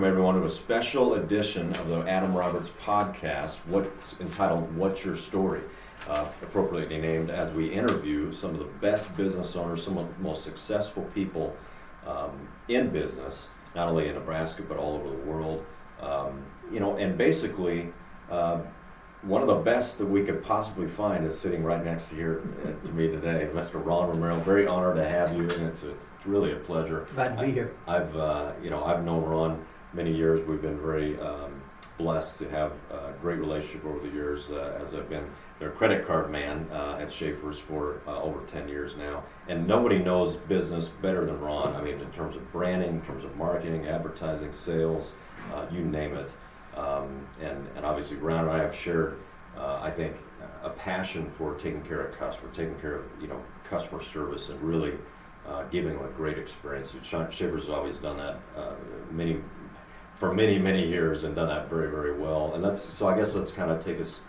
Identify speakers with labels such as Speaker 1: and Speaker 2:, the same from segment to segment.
Speaker 1: welcome everyone to a special edition of the Adam Roberts podcast, what's entitled What's Your Story? Appropriately named as we interview some of the best business owners, some of the most successful people in business, not only in Nebraska but all over the world. And basically, one of the best that we could possibly find is sitting right next to here to me today, Mr. Ron Romero. Very honored to have you, and it's really a pleasure.
Speaker 2: Glad to be here.
Speaker 1: I've known Ron many years. We've been very blessed to have a great relationship over the years, as I've been their credit card man at Schaefer's for over 10 years now. And nobody knows business better than Ron. I mean, in terms of branding, in terms of marketing, advertising, sales, you name it. And obviously Ron and I have shared, I think, a passion for taking care of customers, taking care of customer service, and really giving them a great experience. Schaefer's has always done that for many years, and done that very, very well. And so I guess let's kind of take us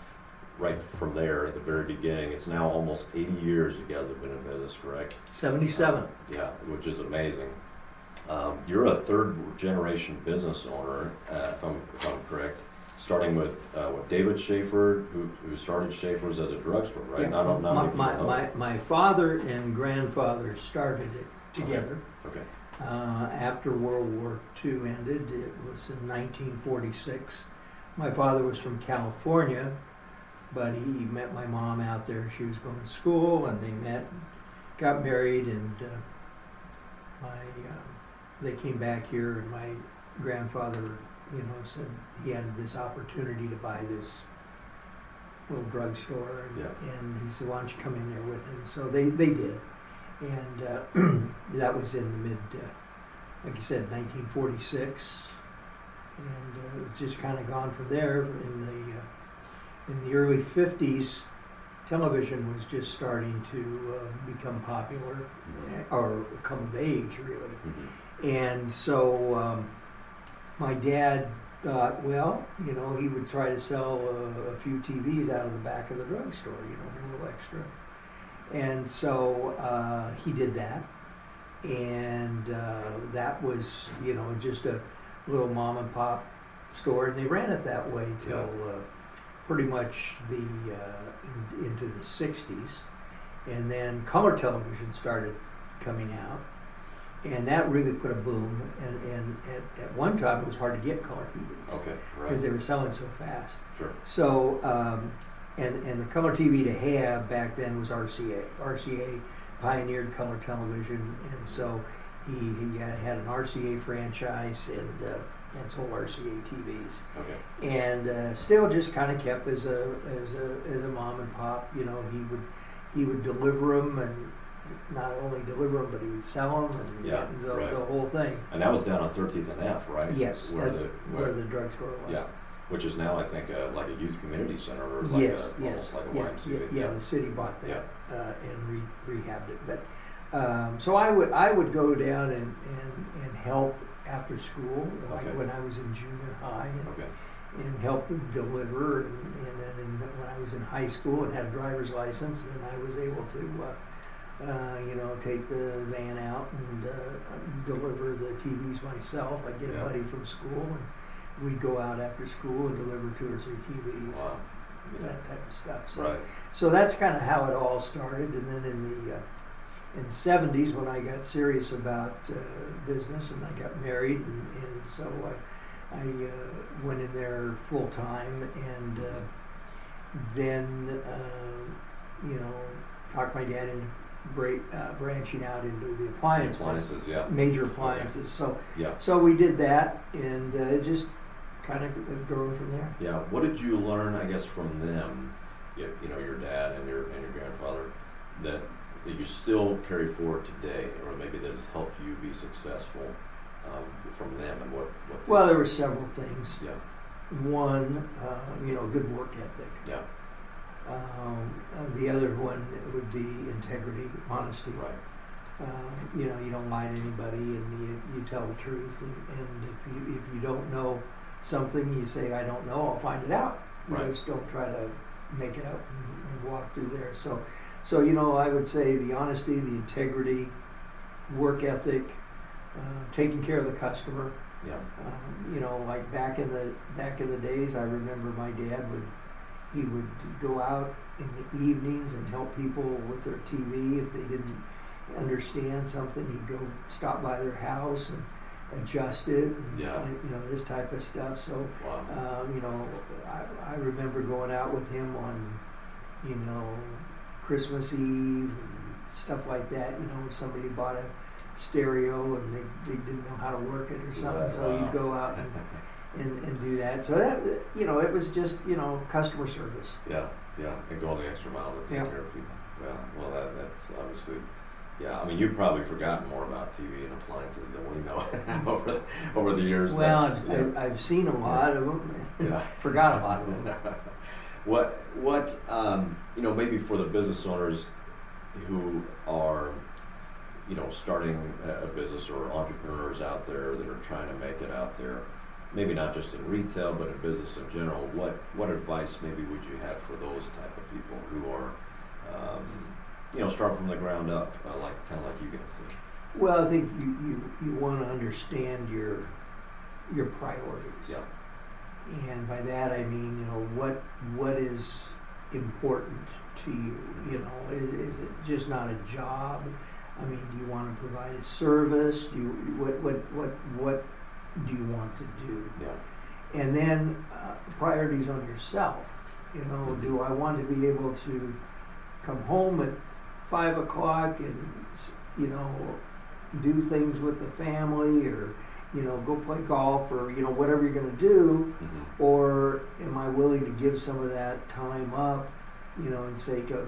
Speaker 1: right from there at the very beginning. It's now almost 80 years you guys have been in business, correct?
Speaker 2: 77.
Speaker 1: Yeah, which is amazing. You're a third generation business owner, if I'm correct, starting with David Schaefer, who started Schaefer's as a drugstore, right?
Speaker 2: Yeah. My father and grandfather started it together.
Speaker 1: Okay.
Speaker 2: After World War II ended, it was in 1946. My father was from California, but he met my mom out there. She was going to school, and they met, got married, and they came back here, and my grandfather, said he had this opportunity to buy this little drugstore, and he said, "Why don't you come in there with him?" So they did, and that was in the mid, like you said, 1946, and it's just kind of gone from there. In the early 50s, television was just starting to become popular, or come of age, really.
Speaker 1: Mm-hmm.
Speaker 2: And so my dad thought, he would try to sell a few TVs out of the back of the drugstore, a little extra. And so he did that. And that was, just a little mom and pop store. And they ran it that way till pretty much into the 60s. And then color television started coming out. And that really put a boom, and at one time it was hard to get color TVs.
Speaker 1: Okay, right.
Speaker 2: Because they were selling so fast.
Speaker 1: Sure.
Speaker 2: So, and the color TV to have back then was RCA. RCA pioneered color television, and so he had an RCA franchise and sold RCA TVs.
Speaker 1: Okay.
Speaker 2: And still just kind of kept as a mom and pop. He would deliver them, and not only deliver them, but he would sell them, and the whole thing.
Speaker 1: And that was down on 13th and F, right?
Speaker 2: Yes, where the drugstore was.
Speaker 1: Yeah, which is now, I think, like a youth community center, or
Speaker 2: almost
Speaker 1: like a YMCA.
Speaker 2: Yeah, the city bought that and rehabbed it. But so I would go down and help after school, like when I was in junior high, and help them deliver. And then when I was in high school and had a driver's license, then I was able to take the van out and deliver the TVs myself. I'd get a buddy from school, and we'd go out after school and deliver 2 or 3 TVs.
Speaker 1: Wow.
Speaker 2: That type of stuff. So,
Speaker 1: right.
Speaker 2: So that's kind of how it all started. And then in the 70s, when I got serious about business, and I got married, and so I went in there full time, and then talked my dad into branching out into the appliances, major appliances.
Speaker 1: Okay.
Speaker 2: So we did that, and it just kind of grown from there.
Speaker 1: Yeah. What did you learn, I guess, from them? Your dad and your grandfather, that you still carry forward today, or maybe that has helped you be successful from them, and what?
Speaker 2: Well, there were several things.
Speaker 1: Yeah.
Speaker 2: One, good work ethic.
Speaker 1: Yeah.
Speaker 2: The other one would be integrity, honesty.
Speaker 1: Right.
Speaker 2: You don't lie to anybody, and you tell the truth. And if you don't know something, you say, "I don't know. I'll find it out."
Speaker 1: Right.
Speaker 2: Just don't try to make it up and walk through there. So I would say the honesty, the integrity, work ethic, taking care of the customer.
Speaker 1: Yeah.
Speaker 2: You know, like back in the days, I remember my dad would go out in the evenings and help people with their TV if they didn't understand something. He'd go stop by their house and adjust it, and,
Speaker 1: Yeah.
Speaker 2: and, you know, this type of stuff. So,
Speaker 1: Wow.
Speaker 2: you know, I remember going out with him on, you know, Christmas Eve and stuff like that. You know, if somebody bought a stereo and they didn't know how to work it or something, so
Speaker 1: Wow.
Speaker 2: you'd go out and do that. So that, you know, it was just, you know, customer service.
Speaker 1: Yeah, yeah, and going the extra mile to take
Speaker 2: Yeah.
Speaker 1: care of people. Yeah, well, that's obviously, yeah, I mean, you've probably forgotten more about TV and appliances than we know over the years.
Speaker 2: Well,
Speaker 1: Yeah.
Speaker 2: I've seen a lot of them.
Speaker 1: Yeah.
Speaker 2: Forgot a lot of them.
Speaker 1: What, you know, maybe for the business owners who are, you know, starting a business, or entrepreneurs out there that are trying to make it out there, maybe not just in retail, but in business in general, what advice maybe would you have for those type of people who are, you know, start from the ground up, like you guys did?
Speaker 2: Well, I think you want to understand your priorities.
Speaker 1: Yeah.
Speaker 2: And by that I mean, you know, what is important to you? You know, is it just not a job? I mean, do you want to provide a service? Do you, what do you want to do?
Speaker 1: Yeah.
Speaker 2: And then priorities on yourself. You know, do I want to be able to come home at 5 o'clock and, you know, do things with the family, or, you know, go play golf, or, you know, whatever you're going to do?
Speaker 1: Mm-hmm.
Speaker 2: Or am I willing to give some of that time up, you know, in sake of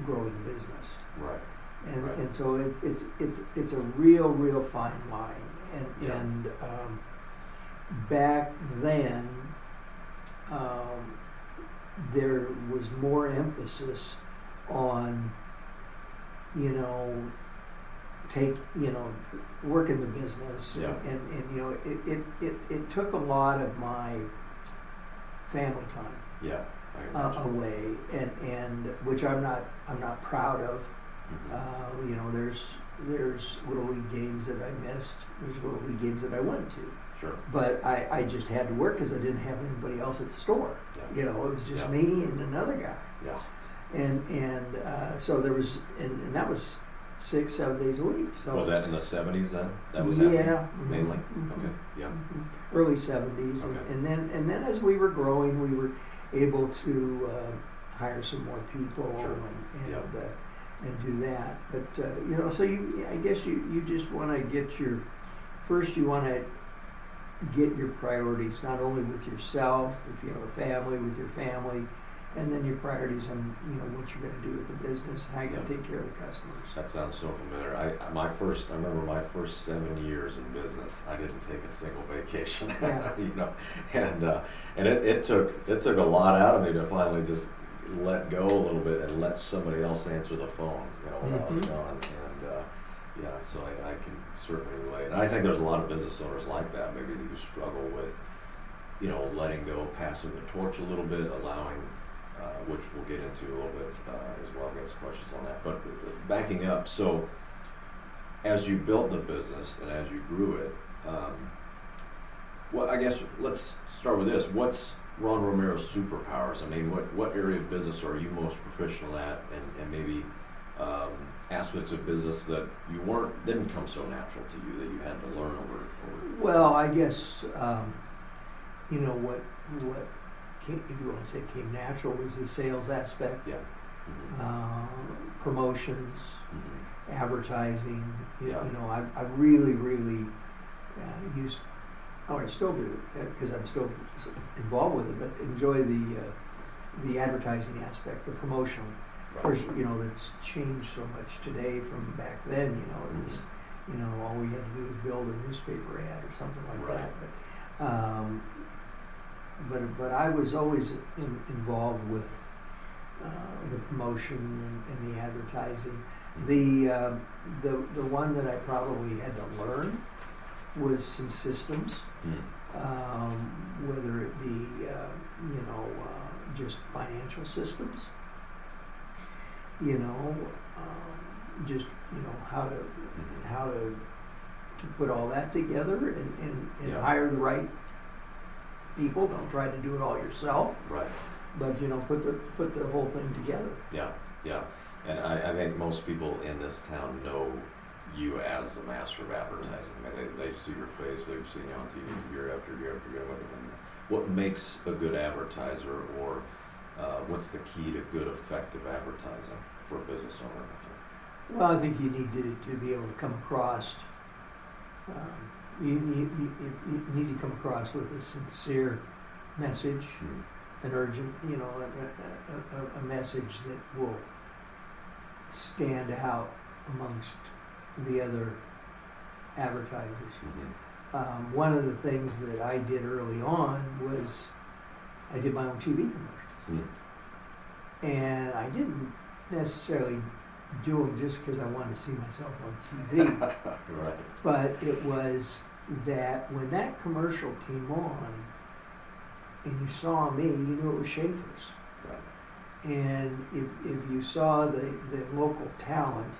Speaker 2: growing the business?
Speaker 1: Right.
Speaker 2: And
Speaker 1: Right.
Speaker 2: and so it's a real fine line. And
Speaker 1: Yeah.
Speaker 2: Back then, there was more emphasis on, you know, working the business.
Speaker 1: Yeah.
Speaker 2: And you know, it took a lot of my family time
Speaker 1: Yeah. I imagine.
Speaker 2: away, and which I'm not proud of.
Speaker 1: Mhm.
Speaker 2: You know, there's little league games that I missed. There's little league games that I went to,
Speaker 1: Sure.
Speaker 2: but I just had to work because I didn't have anybody else at the store.
Speaker 1: Yeah.
Speaker 2: You know, it was just
Speaker 1: Yeah.
Speaker 2: me and another guy,
Speaker 1: Yeah.
Speaker 2: and so there was, and that was 6-7 days a week. So
Speaker 1: Was that in the 70s then? That was
Speaker 2: yeah,
Speaker 1: happening mainly?
Speaker 2: mhm,
Speaker 1: Okay. Yeah.
Speaker 2: mhm. Early 70s,
Speaker 1: Okay.
Speaker 2: and then as we were growing, we were able to hire some more people.
Speaker 1: Sure.
Speaker 2: And
Speaker 1: Yeah.
Speaker 2: and do that. But you know, so I guess you just want to get you want to get your priorities, not only with yourself, if you have a family, with your family, and then your priorities on, you know, what you're going to do with the business, how you're going to
Speaker 1: Yeah.
Speaker 2: take care of the customers.
Speaker 1: That sounds so familiar. I remember my first 7 years in business, I didn't take a single vacation.
Speaker 2: Yeah.
Speaker 1: You know, and it took a lot out of me to finally just let go a little bit and let somebody else answer the phone, you know, when I was
Speaker 2: Mhm.
Speaker 1: gone. And yeah, so I can certainly relate. And I think there's a lot of business owners like that, maybe who struggle with, you know, letting go, passing the torch a little bit, allowing, which we'll get into a little bit as well. I've got some questions on that. But backing up, so as you built the business and as you grew it, I guess let's start with this. What's Ron Romero's superpowers? I mean, what area of business are you most proficient at, and maybe aspects of business that you didn't come so natural to you that you had to learn over
Speaker 2: Well, I guess you know what came, if you want to say came natural, was the sales aspect,
Speaker 1: Yeah.
Speaker 2: promotions,
Speaker 1: Mm-hmm.
Speaker 2: advertising.
Speaker 1: Yeah.
Speaker 2: You know, I really used, I still do, because I'm still involved with it, but enjoy the advertising aspect, the promotional. Of course, you know, that's changed so much today from back then. You know, it was, you know, all we had to do was build a newspaper ad or something like
Speaker 1: Right.
Speaker 2: that. But I was always involved with the promotion and the advertising. The one that I probably had to learn was some systems, whether it be you know, just financial systems. You know, just, you know, how to to put all that together and
Speaker 1: Yeah.
Speaker 2: hire the right people. Don't try to do it all yourself,
Speaker 1: Right.
Speaker 2: but put the whole thing together.
Speaker 1: Yeah, yeah. And I think most people in this town know you as the master of advertising. I mean, they see your face, they've seen you on TV year after year after year. What makes a good advertiser, or what's the key to good, effective advertising for a business owner?
Speaker 2: Well, I think you need to be able to come across. You need to come across with a sincere message, an urgent, a message that will stand out amongst the other advertisers.
Speaker 1: Mm-hmm.
Speaker 2: One of the things that I did early on was I did my own TV commercials, and I didn't necessarily do them just because I wanted to see myself on TV.
Speaker 1: Right.
Speaker 2: But it was that when that commercial came on and you saw me, you knew it was Schaefer's.
Speaker 1: Right.
Speaker 2: And if you saw the local talent,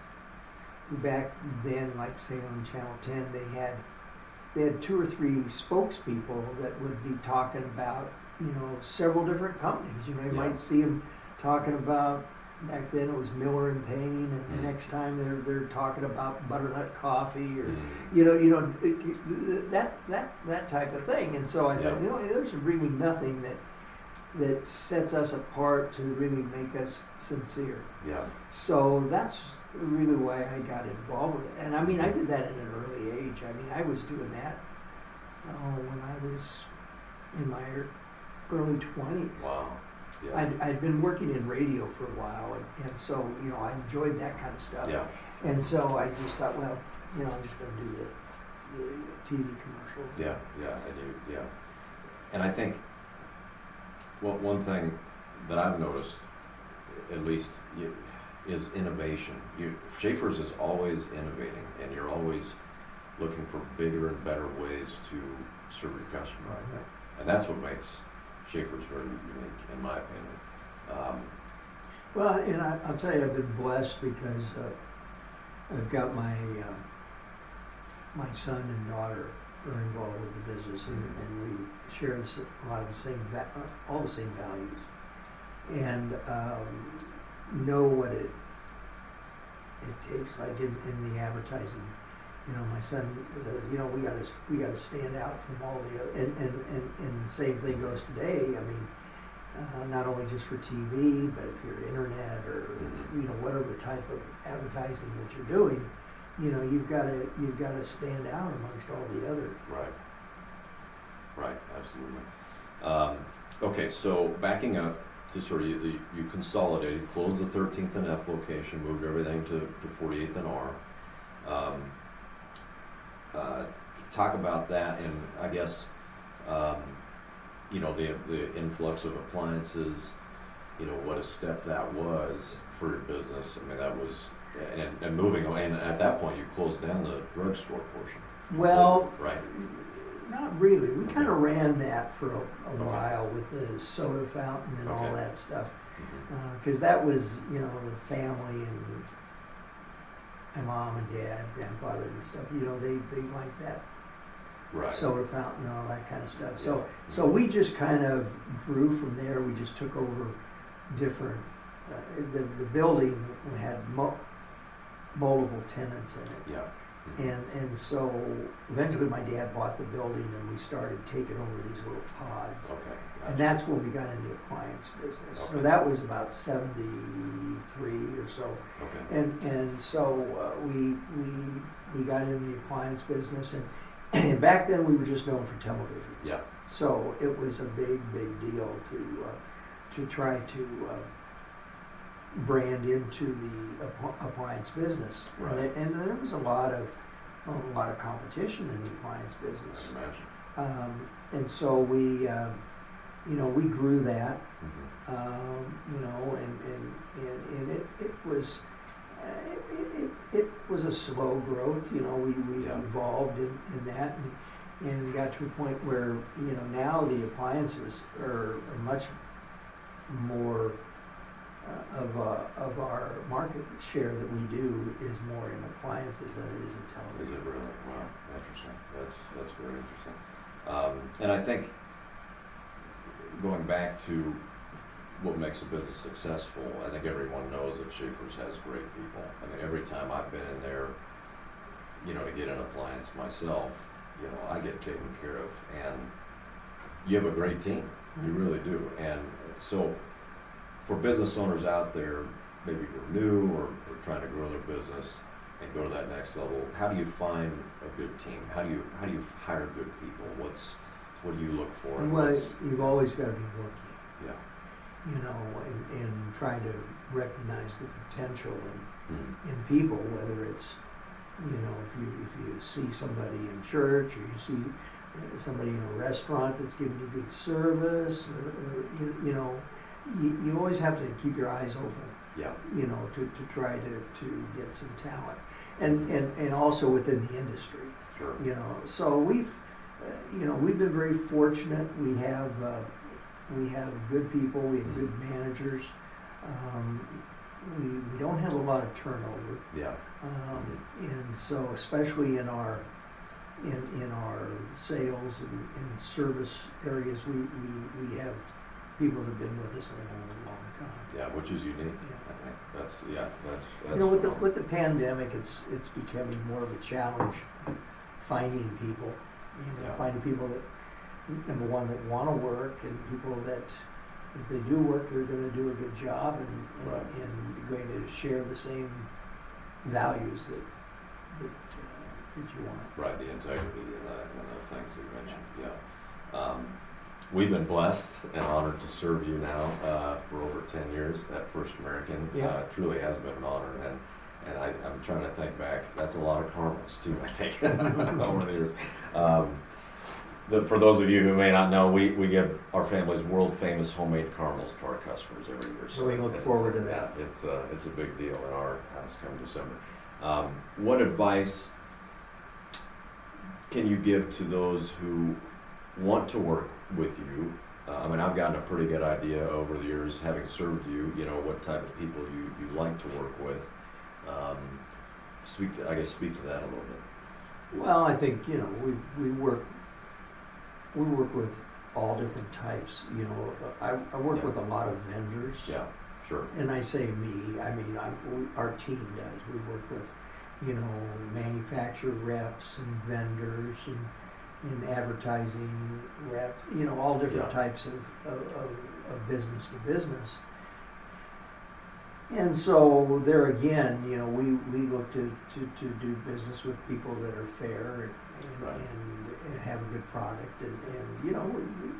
Speaker 2: back then, like say on Channel 10, they had 2 or 3 spokespeople that would be talking about, several different companies. You
Speaker 1: Yeah.
Speaker 2: might see them talking about, back then it was Miller and Payne, and the next time they're talking about butternut coffee, or that type of thing. And so I thought, there's really nothing that sets us apart to really make us sincere.
Speaker 1: Yeah.
Speaker 2: So that's really why I got involved with it. And I mean, I did that at an early age. I mean, I was doing that when I was in my early 20s.
Speaker 1: Wow. Yeah.
Speaker 2: I'd been working in radio for a while, and so, I enjoyed that kind of stuff.
Speaker 1: Yeah.
Speaker 2: And so I just thought, well, I'm just going to do the TV commercials.
Speaker 1: Yeah, I do, yeah. And I think, one thing that I've noticed, at least, is innovation. Schaefer's is always innovating, and you're always looking for bigger and better ways to serve your customer.
Speaker 2: Right.
Speaker 1: And that's what makes Schaefer's very unique, in my opinion.
Speaker 2: Well, and I'll tell you, I've been blessed because I've got my son and daughter are involved with the business, and we share a lot of the same, all the same values, and know what it takes. Like in the advertising, my son says, we gotta stand out from all the other, and the same thing goes today. I mean, not only just for TV, but if you're internet or whatever type of advertising that you're doing, you've got to stand out amongst all the others.
Speaker 1: Right, absolutely. Okay, so backing up to sort of you consolidated, closed the 13th and F location, moved everything to 48th and R. Talk about that, and I guess the influx of appliances, what a step that was for your business. I mean, that was, and moving away, and at that point you closed down the drugstore portion.
Speaker 2: Well,
Speaker 1: right.
Speaker 2: Not really. We kind of ran that for a while with the soda fountain and all that stuff, because that was, the family and my mom and dad, grandfather and stuff. They liked that.
Speaker 1: Right.
Speaker 2: Soda fountain and all that kind of stuff. So we just kind of grew from there. We just took over different. The building had multiple tenants in it.
Speaker 1: Yeah.
Speaker 2: And so eventually my dad bought the building, and we started taking over these little pods.
Speaker 1: Okay. Gotcha.
Speaker 2: And that's when we got in the appliance business.
Speaker 1: Okay.
Speaker 2: So that was about 73 or so.
Speaker 1: Okay.
Speaker 2: And so we got in the appliance business, and back then we were just known for television.
Speaker 1: Yeah.
Speaker 2: So it was a big deal to try to brand into the appliance business.
Speaker 1: Right.
Speaker 2: And there was a lot of competition in the appliance business.
Speaker 1: I can imagine.
Speaker 2: And so we grew that.
Speaker 1: Mm-hmm.
Speaker 2: And it was a slow growth. We evolved in that, and we got to a point where now the appliances are much more of our market share that we do is more in appliances than it is in
Speaker 1: Is
Speaker 2: television.
Speaker 1: it really? Wow, interesting. That's very interesting. And I think going back to what makes a business successful, I think everyone knows that Schaefer's has great people. I mean, every time I've been in there, to get an appliance myself, I get taken care of, and you have a great team. You really do. And so, for business owners out there, maybe who are new or trying to grow their business and go to that next level, how do you find a good team? How do you hire good people? What do you look for?
Speaker 2: Well, you've always got to be looking,
Speaker 1: Yeah.
Speaker 2: and trying to recognize the potential
Speaker 1: Hmm.
Speaker 2: in people, whether it's, if you see somebody in church, or you see somebody in a restaurant that's giving you good service, or you always have to keep your eyes open,
Speaker 1: Yeah.
Speaker 2: to try to get some talent, and also within the industry,
Speaker 1: Sure.
Speaker 2: So we've been very fortunate. We have good people, we have good managers. We don't have a lot of turnover.
Speaker 1: Yeah.
Speaker 2: And so especially in our sales and service areas, we have people that have been with us a long time.
Speaker 1: Yeah, which is unique.
Speaker 2: Yeah.
Speaker 1: I think that's
Speaker 2: With the pandemic, it's becoming more of a challenge finding people.
Speaker 1: Yeah.
Speaker 2: Finding people that, number one, that want to work, and people that, if they do work, they're going to do a good job and
Speaker 1: Right.
Speaker 2: and going to share the same values that you want.
Speaker 1: Right, the integrity and the things that you mentioned. Yeah. We've been blessed and honored to serve you now for over 10 years. That First American truly has been an honor, and I'm trying to think back. That's a lot of caramels too, I think, over the years. For those of you who may not know, we give our family's world famous homemade caramels to our customers every year.
Speaker 2: So we look forward to that.
Speaker 1: It's a big deal in our house come December. What advice can you give to those who want to work with you? I mean, I've gotten a pretty good idea over the years, having served you, what type of people you like to work with. Speak to that a little bit.
Speaker 2: Well, I think, we work with all different types. I work with a lot of vendors.
Speaker 1: Yeah, sure.
Speaker 2: And I say me, I mean, our team does. We work with, manufacturer reps and vendors and advertising reps, all different types of business to business. And so there again, we look to do business with people that are fair and have a good product. And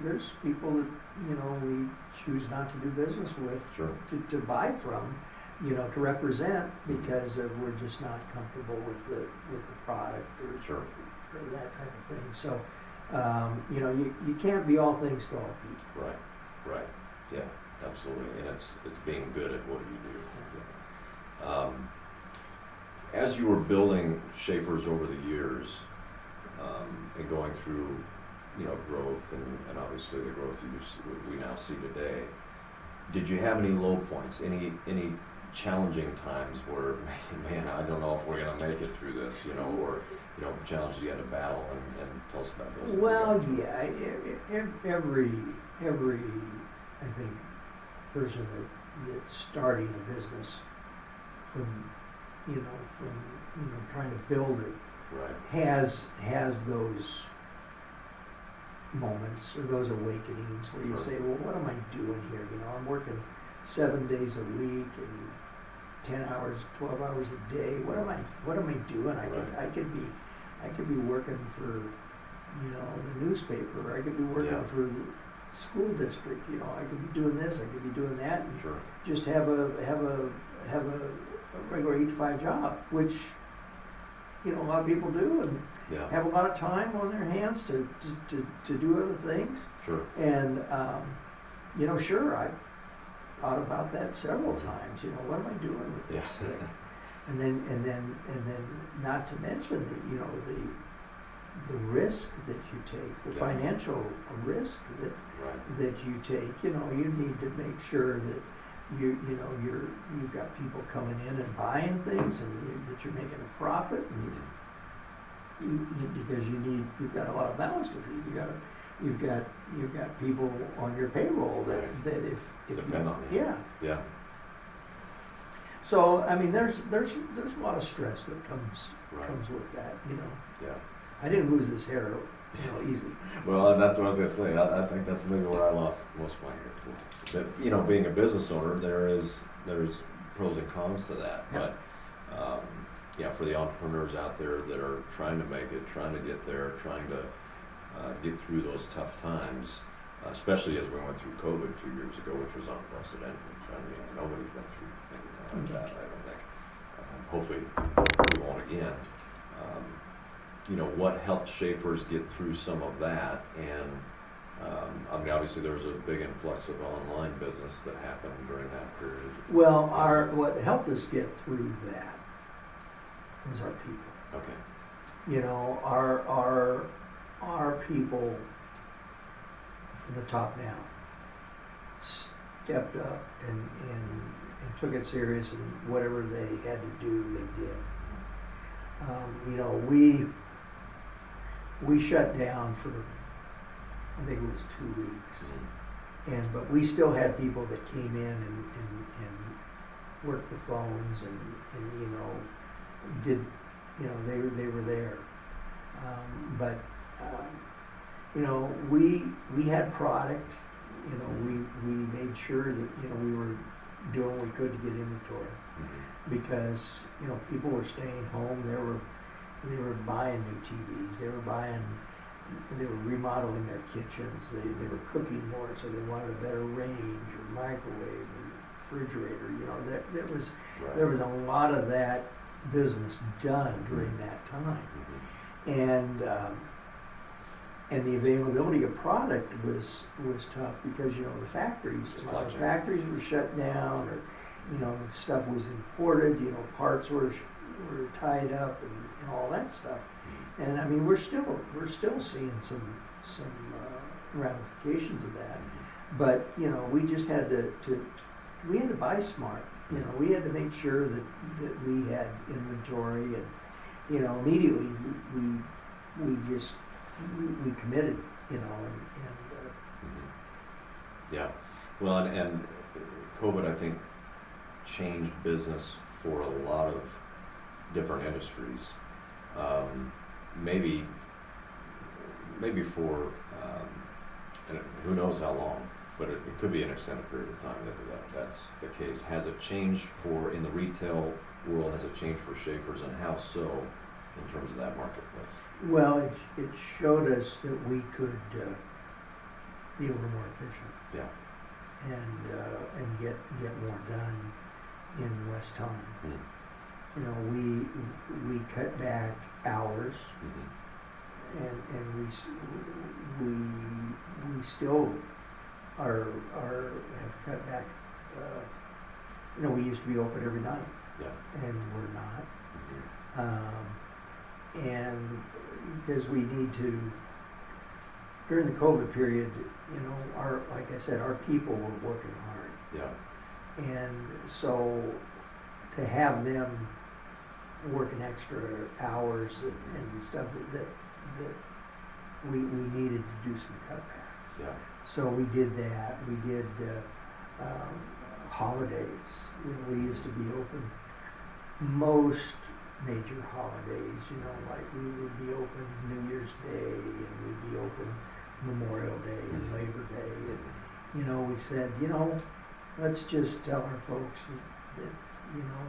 Speaker 2: there's people that, we choose not to do business with,
Speaker 1: Sure.
Speaker 2: to buy from, to represent, because we're just not comfortable with the product or,
Speaker 1: Sure.
Speaker 2: or that type of thing. So, you can't be all things to all people.
Speaker 1: Right. Yeah, absolutely. And it's being good at what you do. As you were building Schaefer's over the years, and going through, growth and obviously the growth we now see today, did you have any low points, any challenging times where, man, I don't know if we're going to make it through this, or challenges you had to battle, and tell us about those?
Speaker 2: Well, yeah, every I think person that's starting a business from trying to build it
Speaker 1: Right.
Speaker 2: has those moments or those awakenings where you
Speaker 1: Sure.
Speaker 2: say, well, what am I doing here? I'm working 7 days a week and 10 hours, 12 hours a day. What am I doing? I could be working for, the nutpaper. I could be working for the school district. I could be doing this. I could be doing that. And
Speaker 1: Sure.
Speaker 2: just have a regular 8 to 5 job, which a lot of people do, and
Speaker 1: Yeah.
Speaker 2: have a lot of time on their hands to do other things.
Speaker 1: Sure.
Speaker 2: And sure, I thought about that several times. What am I doing with this
Speaker 1: Yeah.
Speaker 2: thing? And then not to mention the risk that you take, the financial risk
Speaker 1: Right.
Speaker 2: that you take. You need to make sure that you know, you've got people coming in and buying things, and that you're making a profit, and because you've got a lot of mouths to feed. You've got people on your payroll that if
Speaker 1: depend on you.
Speaker 2: yeah.
Speaker 1: Yeah.
Speaker 2: So I mean, there's a lot of stress that comes with that. You know.
Speaker 1: Yeah.
Speaker 2: I didn't lose this hair, easy.
Speaker 1: Well, and that's what I was going to say. I think that's maybe where I lost most of my hair too. But you know, being a business owner, there's pros and cons to that.
Speaker 2: Yeah.
Speaker 1: But yeah, for the entrepreneurs out there that are trying to make it, trying to get there, trying to get through those tough times, especially as we went through COVID 2 years ago, which was unprecedented. I mean, nobody's been through anything like that, I don't think. Hopefully we won't again. You know, what helped Schaefer's get through some of that, and I mean, obviously there was a big influx of online business that happened during that period.
Speaker 2: Well, what helped us get through that was our people.
Speaker 1: Okay.
Speaker 2: You know, our people from the top down stepped up and took it serious, and whatever they had to do, they did. You know, we shut down for, I think it was 2 weeks, but we still had people that came in and worked the phones and you know, did, you know, they were there. But you know, we had product. You know, we made sure that, you know, we were doing what we could to get inventory, because, you know, people were staying home. They were buying new TVs. They were remodeling their kitchens. They were cooking more, so they wanted a better range or microwave or refrigerator. You know, there was a lot of that business done during that time, and the availability of product was tough, because, you know, the factories were shut down, or, you know, stuff was imported. You know, parts were tied up and all that stuff. And I mean, we're still seeing some ramifications of that. But, you know, we just had to buy smart. You know, we had to make sure that we had inventory, and, you know, immediately we committed, you know,
Speaker 1: Yeah. Well, and COVID, I think, changed business for a lot of different industries. Maybe for, and who knows how long, but it could be an extended period of time that's the case. Has it changed in the retail world, has it changed for Schaefer's, and how so in terms of that marketplace?
Speaker 2: well, it showed us that we could be a little more efficient.
Speaker 1: Yeah.
Speaker 2: And get more done in less time. You know, we cut back hours, and we still have cut back. You know, we used to be open every night, and we're not. And because we need to, during the COVID period, you know, like I said, our people were working hard.
Speaker 1: Yeah.
Speaker 2: And so to have them working extra hours and stuff, that we needed to do some cutbacks.
Speaker 1: Yeah.
Speaker 2: So we did that. We did holidays. You know, we used to be open most major holidays. You know, like we would be open New Year's Day, and we'd be open Memorial Day and Labor Day. And, you know, we said, you know, let's just tell our folks that you know,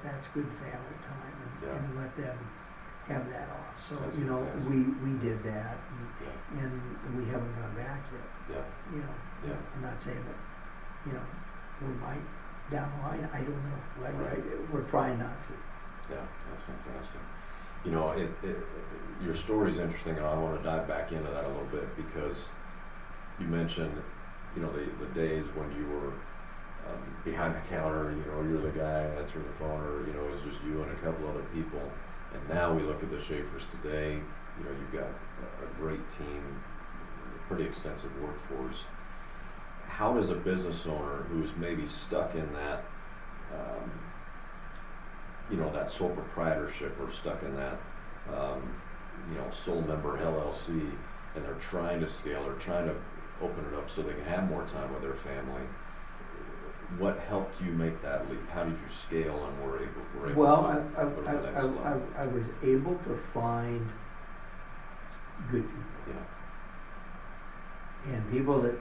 Speaker 2: that's good family time, and let them have that off. So,
Speaker 1: that's
Speaker 2: you know,
Speaker 1: fantastic.
Speaker 2: we did that, and we haven't gone back yet.
Speaker 1: Yeah.
Speaker 2: You know, I'm not saying that, you know, we might down the line. I don't know. We're trying not to.
Speaker 1: Yeah, that's fantastic. You know, your story's interesting, and I want to dive back into that a little bit, because you mentioned, you know, the days when you were behind the counter, you know, you're the guy answering the phone, or, you know, it was just you and a couple other people. And now we look at the Schaefer's today, you know, you've got a great team, a pretty extensive workforce. how does a business owner who's maybe stuck in that, that sole proprietorship, or stuck in that, sole member LLC, and they're trying to scale, or trying to open it up so they can have more time with their family, what helped you make that leap? How did you scale and were able
Speaker 2: Well,
Speaker 1: to go to the next level?
Speaker 2: I was able to find good people.
Speaker 1: Yeah.
Speaker 2: And people that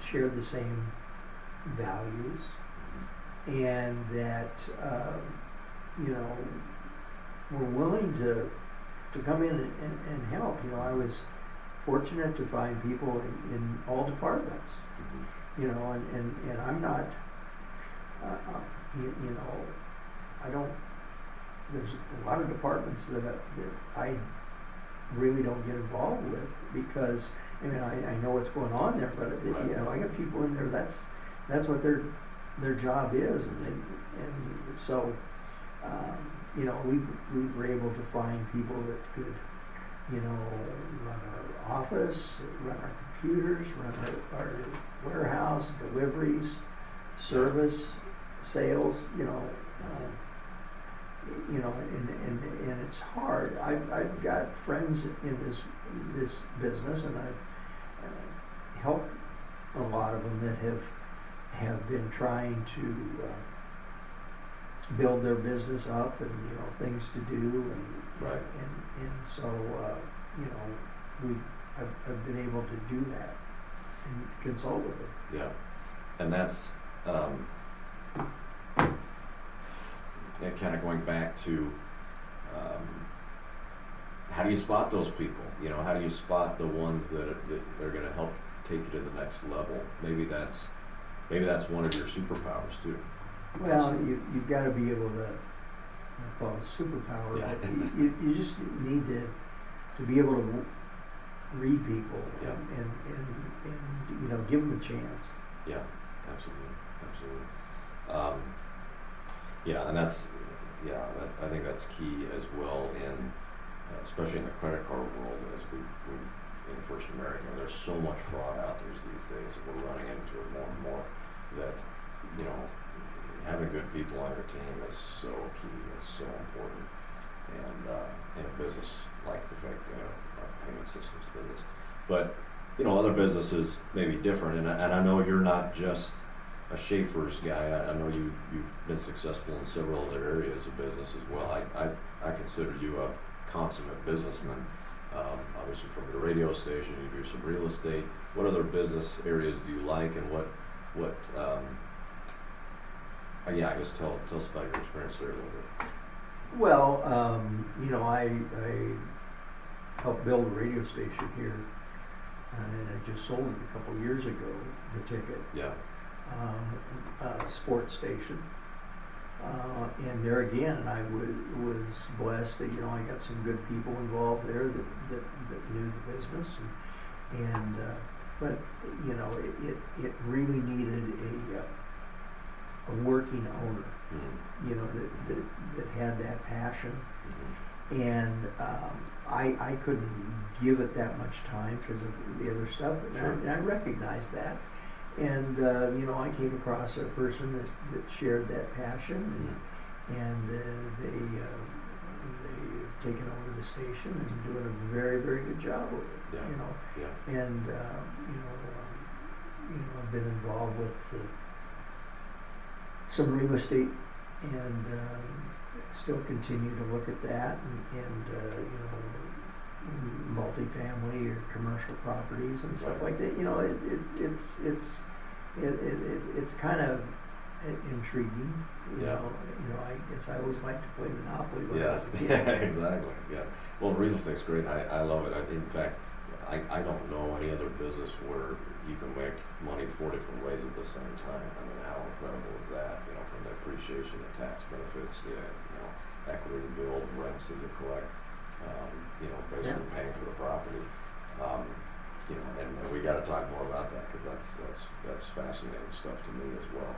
Speaker 2: share the same values, and that were willing to come in and help. I was fortunate to find people in all departments. And I'm not, I don't. There's a lot of departments that I really don't get involved with, because I know what's going on there, but
Speaker 1: Right.
Speaker 2: I got people in there. That's what their job is, and so we were able to find people that could run our office, run our computers, run our warehouse, deliveries, service, sales. And it's hard. I've got friends in this business, and I've helped a lot of them that have been trying to build their business up, and things to do, and
Speaker 1: Right.
Speaker 2: and so I've been able to do that and consult with them.
Speaker 1: Yeah, and that's kind of going back to how do you spot those people? How do you spot the ones that are going to help take you to the next level? Maybe that's one of your superpowers too.
Speaker 2: Well, you've got to be able to, I call it superpower,
Speaker 1: Yeah.
Speaker 2: but you just need to be able to read people,
Speaker 1: Yeah.
Speaker 2: and give them a chance.
Speaker 1: Yeah, absolutely. And I think that's key as well especially in the credit card world, as we in First American. There's so much fraud out there these days, and we're running into it more and more, that having good people on your team is so key. It's so important, and in a business like the payment systems business. But other businesses may be different, and I know you're not just a Schaefer's guy. I know you've been successful in several other areas of business as well. I consider you a consummate businessman. Obviously, from your radio station, you do some real estate. What other business areas do you like, and what I guess tell us about your experience there a little bit.
Speaker 2: Well, I helped build a radio station here, and I just sold it a couple of years ago, the ticket.
Speaker 1: Yeah.
Speaker 2: Sports station. And there again, I was blessed that I got some good people involved there that knew the business, but it really needed a working owner,
Speaker 1: Mm-hmm.
Speaker 2: that had that passion,
Speaker 1: Mm-hmm.
Speaker 2: and I couldn't give it that much time because of the other stuff, and I recognized that. And I came across a person that shared that passion, and they've taken over the station and doing a very, very good job with it.
Speaker 1: Yeah.
Speaker 2: And I've been involved with some real estate, and still continue to look at that, and multifamily or commercial properties and stuff like that. It's kind of intriguing. I guess I always liked to play Monopoly when I was a kid.
Speaker 1: Yeah, exactly. Yeah. Well, real estate's great. I love it. In fact, I don't know any other business where you can make money 4 different ways at the same time. I mean, how incredible is that? From the appreciation, the tax benefits, the equity to build, rents that you collect, basically paying for the property. And we got to talk more about that, because that's fascinating stuff to me as well.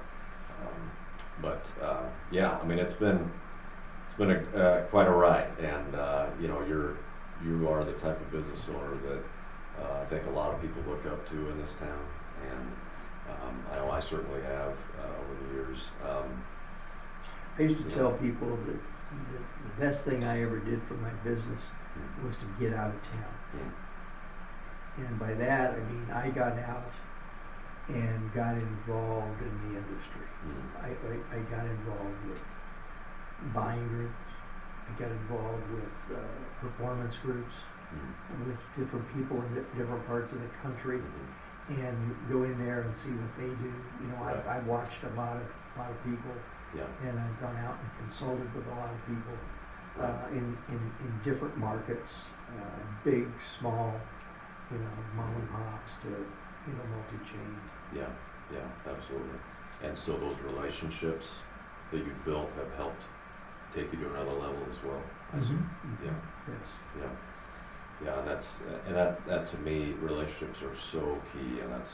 Speaker 1: It's been quite a ride, and you are the type of business owner that I think a lot of people look up to in this town. And I know I certainly have over the years.
Speaker 2: I used to tell people that the best thing I ever did for my business was to get out of town. And by that, I mean I got out and got involved in the industry. I got involved with buying groups. I got involved with performance groups, with different people in different parts of the country, and go in there and see what they do. You know,
Speaker 1: Right.
Speaker 2: I've watched a lot of people, and I've gone out and consulted with a lot of people in different markets, big, small, you know, mom and pops to, you know, multi-chain.
Speaker 1: Yeah, absolutely. And so those relationships that you've built have helped take you to another level as well. I see. Yeah.
Speaker 2: Yes.
Speaker 1: Yeah, that to me, relationships are so key, and that's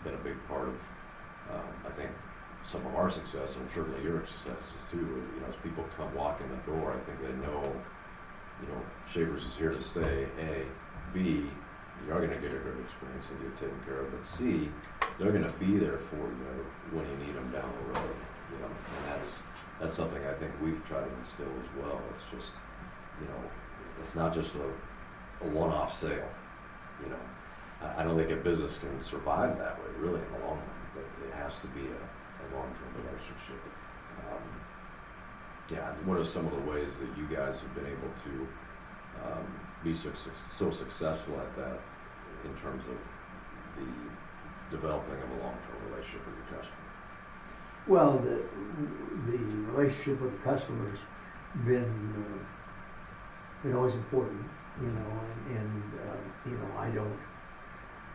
Speaker 1: been a big part of I think some of our success, and certainly your successes too. You know, as people come walk in the door, I think they know, you know, Shavers is here to stay. A, B, you're going to get a good experience and get taken care of. But C, they're going to be there for you when you need them down the road. You know, and that's something I think we've tried to instill as well. It's just, you know, it's not just a one-off sale. You know, I don't think a business can survive that way, really, in the long run. But it has to be a long-term relationship. What are some of the ways that you guys have been able to be so successful at that in terms of the developing of a long-term relationship with your customer?
Speaker 2: Well, the relationship with the customer has been always important, you know, and you know,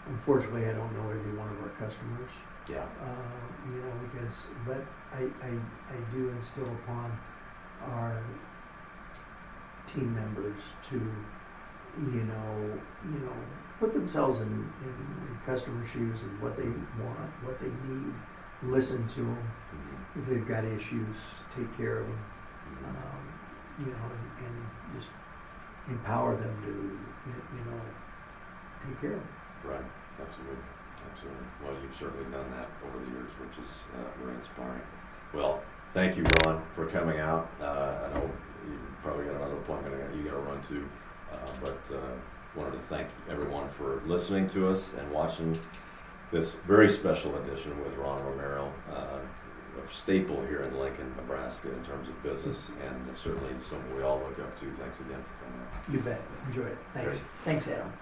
Speaker 2: unfortunately, I don't know every one of our customers.
Speaker 1: Yeah.
Speaker 2: You know, but I do instill upon our team members to, you know, put themselves in customer shoes and what they want, what they need, listen to them. If they've got issues, take care of them. You know, and just empower them to, you know, take care of them.
Speaker 1: Right. Absolutely. Well, you've certainly done that over the years, which is very inspiring. Well, thank you, Ron, for coming out. I know you probably got another appointment you got to run to, but wanted to thank everyone for listening to us and watching this very special edition with Ron Romero, a staple here in Lincoln, Nebraska, in terms of business, and certainly someone we all look up to. Thanks again for coming out.
Speaker 2: You bet. Enjoy it. Thanks.
Speaker 1: Great.
Speaker 2: Thanks, Adam.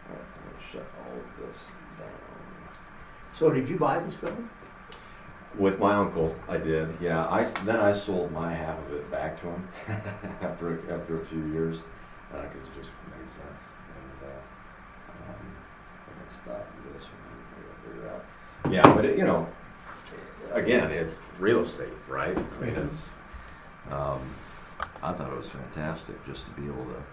Speaker 1: All right, I'm going to shut all of this down.
Speaker 2: So did you buy this building?
Speaker 1: With my uncle, I did. Yeah, then I sold my half of it back to him after a few years because it just made sense. And I'm going to stop this one. I got to figure out. Yeah, but you know, again, it's real estate, right? I mean, it's. I thought it was fantastic just to be able to